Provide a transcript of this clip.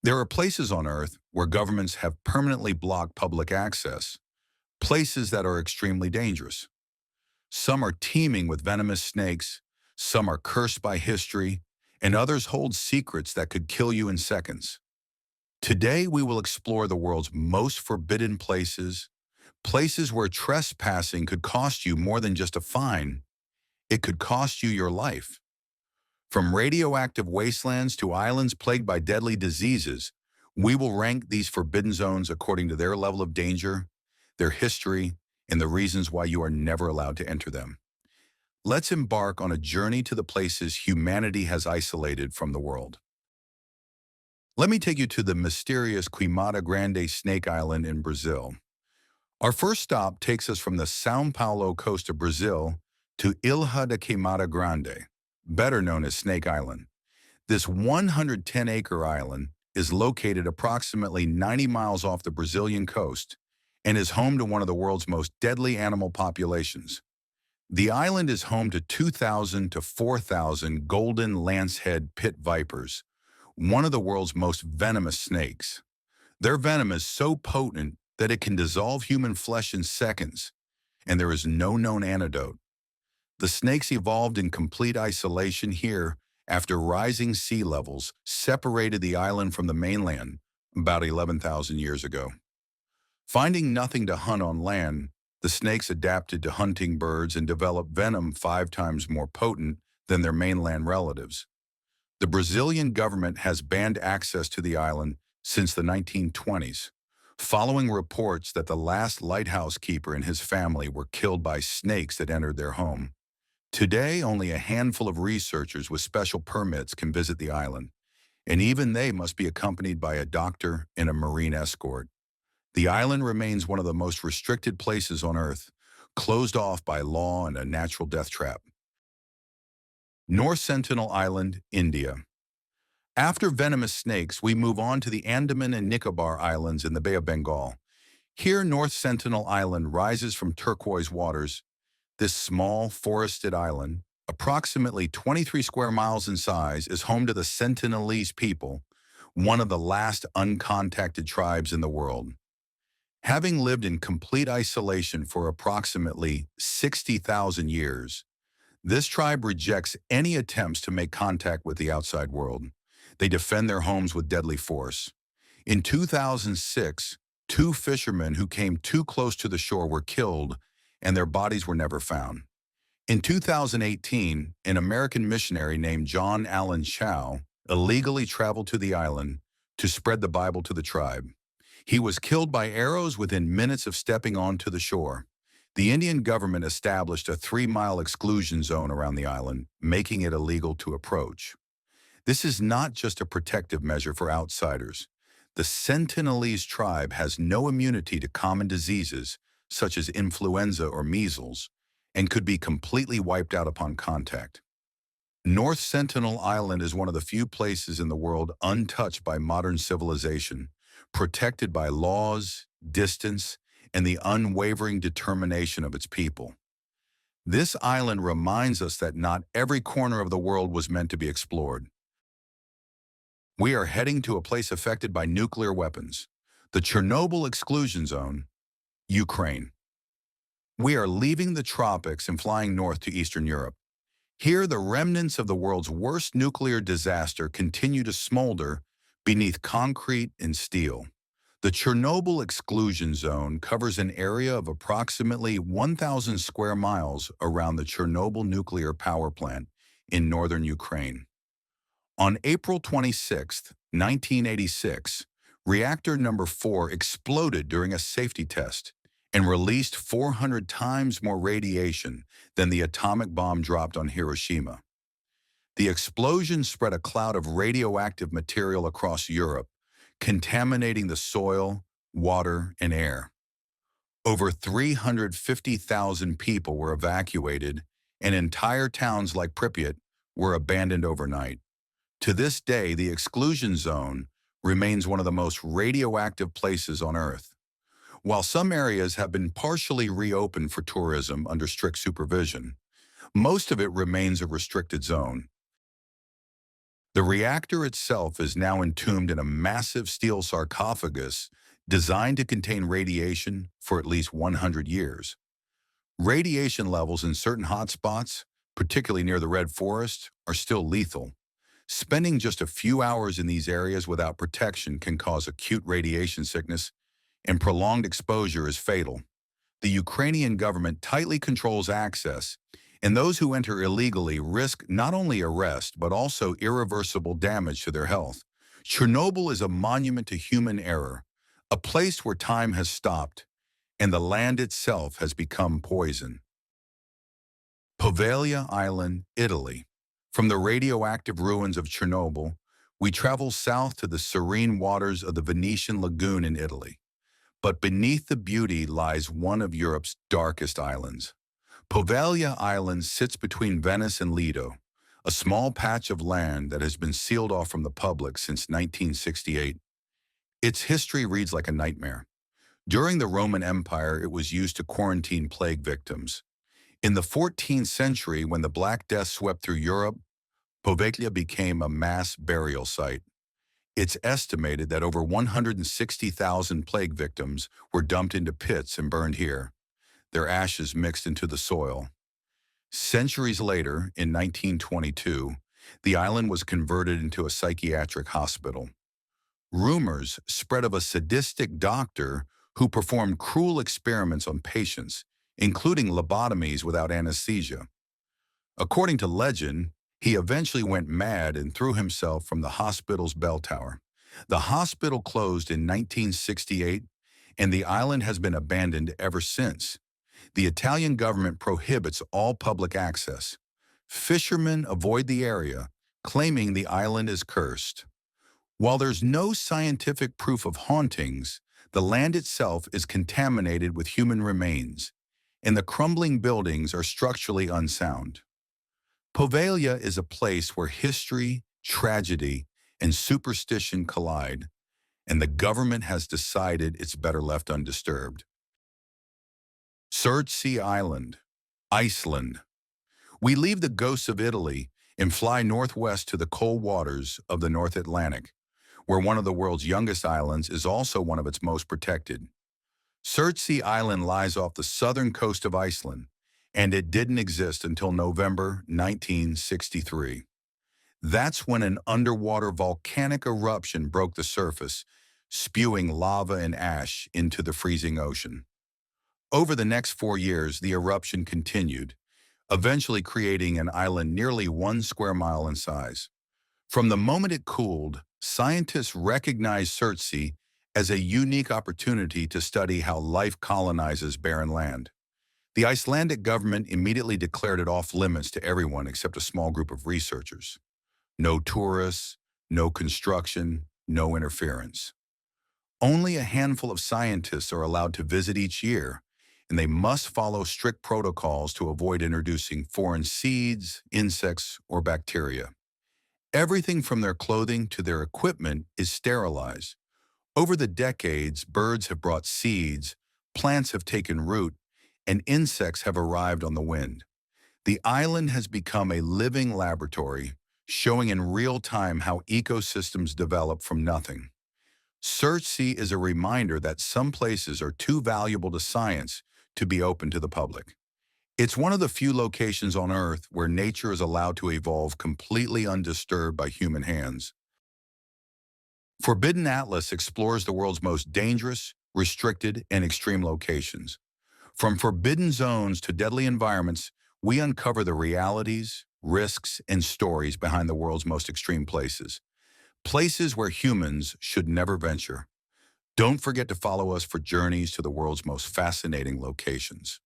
There are places on Earth where governments have permanently blocked public access, places that are extremely dangerous. Some are teeming with venomous snakes, some are cursed by history, and others hold secrets that could kill you in seconds. Today, we will explore the world's most forbidden places, places where trespassing could cost you more than just a fine, it could cost you your life. From radioactive wastelands to islands plagued by deadly diseases, we will rank these forbidden zones according to their level of danger, their history, and the reasons why you are never allowed to enter them. Let's embark on a journey to the places humanity has isolated from the world. Let me take you to the mysterious Queimada Grande Snake Island in Brazil. Our first stop takes us from the São Paulo coast of Brazil to Ilha da Queimada Grande, better known as Snake Island. This 110-acre island is located approximately 90 miles off the Brazilian coast and is home to one of the world's most deadly animal populations. The island is home to 2,000 to 4,000 golden lancehead pit vipers, one of the world's most venomous snakes. Their venom is so potent that it can dissolve human flesh in seconds, and there is no known antidote. The snakes evolved in complete isolation here after rising sea levels separated the island from the mainland about 11,000 years ago. Finding nothing to hunt on land, the snakes adapted to hunting birds and developed venom 5 times more potent than their mainland relatives. The Brazilian government has banned access to the island since the 1920s, following reports that the last lighthouse keeper and his family were killed by snakes that entered their home. Today, only a handful of researchers with special permits can visit the island, and even they must be accompanied by a doctor and a marine escort. The island remains one of the most restricted places on Earth, closed off by law and a natural death trap. North Sentinel Island, India. After venomous snakes, we move on to the Andaman and Nicobar Islands in the Bay of Bengal. Here, North Sentinel Island rises from turquoise waters. This small, forested island, approximately 23 square miles in size, is home to the Sentinelese people, one of the last uncontacted tribes in the world. Having lived in complete isolation for approximately 60,000 years, this tribe rejects any attempts to make contact with the outside world. They defend their homes with deadly force. In 2006, 2 fishermen who came too close to the shore were killed, and their bodies were never found. In 2018, an American missionary named John Allen Chow illegally traveled to the island to spread the Bible to the tribe. He was killed by arrows within minutes of stepping onto the shore. The Indian government established a 3-mile exclusion zone around the island, making it illegal to approach. This is not just a protective measure for outsiders. The Sentinelese tribe has no immunity to common diseases, such as influenza or measles, and could be completely wiped out upon contact. North Sentinel Island is one of the few places in the world untouched by modern civilization, protected by laws, distance, and the unwavering determination of its people. This island reminds us that not every corner of the world was meant to be explored. We are heading to a place affected by nuclear weapons, the Chernobyl exclusion zone, Ukraine. We are leaving the tropics and flying north to Eastern Europe. Here, the remnants of the world's worst nuclear disaster continue to smolder beneath concrete and steel. The Chernobyl exclusion zone covers an area of approximately 1,000 square miles around the Chernobyl nuclear power plant in northern Ukraine. On April 26, 1986, reactor number 4 exploded during a safety test and released 400 times more radiation than the atomic bomb dropped on Hiroshima. The explosion spread a cloud of radioactive material across Europe, contaminating the soil, water, and air. Over 350,000 people were evacuated, and entire towns like Pripyat were abandoned overnight. To this day, the exclusion zone remains one of the most radioactive places on Earth. While some areas have been partially reopened for tourism under strict supervision, most of it remains a restricted zone. The reactor itself is now entombed in a massive steel sarcophagus designed to contain radiation for at least 100 years. Radiation levels in certain hotspots, particularly near the Red Forest, are still lethal. Spending just a few hours in these areas without protection can cause acute radiation sickness, and prolonged exposure is fatal. The Ukrainian government tightly controls access, and those who enter illegally risk not only arrest but also irreversible damage to their health. Chernobyl is a monument to human error, a place where time has stopped and the land itself has become poison. Poveglia Island, Italy. From the radioactive ruins of Chernobyl, we travel south to the serene waters of the Venetian lagoon in Italy. But beneath the beauty lies one of Europe's darkest islands. Poveglia Island sits between Venice and Lido, a small patch of land that has been sealed off from the public since 1968. Its history reads like a nightmare. During the Roman Empire, it was used to quarantine plague victims. In the 14th century, when the Black Death swept through Europe, Poveglia became a mass burial site. It's estimated that over 160,000 plague victims were dumped into pits and burned here, their ashes mixed into the soil. Centuries later, in 1922, the island was converted into a psychiatric hospital. Rumors spread of a sadistic doctor who performed cruel experiments on patients, including lobotomies without anesthesia. According to legend, he eventually went mad and threw himself from the hospital's bell tower. The hospital closed in 1968, and the island has been abandoned ever since. The Italian government prohibits all public access. Fishermen avoid the area, claiming the island is cursed. While there's no scientific proof of hauntings, the land itself is contaminated with human remains, and the crumbling buildings are structurally unsound. Poveglia is a place where history, tragedy, and superstition collide, and the government has decided it's better left undisturbed. Surtsey Island, Iceland. We leave the ghosts of Italy and fly northwest to the cold waters of the North Atlantic, where one of the world's youngest islands is also one of its most protected. Surtsey Island lies off the southern coast of Iceland, and it didn't exist until November 1963. That's when an underwater volcanic eruption broke the surface, spewing lava and ash into the freezing ocean. Over the next 4 years, the eruption continued, eventually creating an island nearly 1 square mile in size. From the moment it cooled, scientists recognized Surtsey as a unique opportunity to study how life colonizes barren land. The Icelandic government immediately declared it off-limits to everyone except a small group of researchers. No tourists, no construction, no interference. Only a handful of scientists are allowed to visit each year, and they must follow strict protocols to avoid introducing foreign seeds, insects, or bacteria. Everything from their clothing to their equipment is sterilized. Over the decades, birds have brought seeds, plants have taken root, and insects have arrived on the wind. The island has become a living laboratory, showing in real time how ecosystems develop from nothing. Surtsey is a reminder that some places are too valuable to science to be open to the public. It's one of the few locations on Earth where nature is allowed to evolve completely undisturbed by human hands. Forbidden Atlas explores the world's most dangerous, restricted, and extreme locations. From forbidden zones to deadly environments, we uncover the realities, risks, and stories behind the world's most extreme places. Places where humans should never venture. Don't forget to follow us for journeys to the world's most fascinating locations.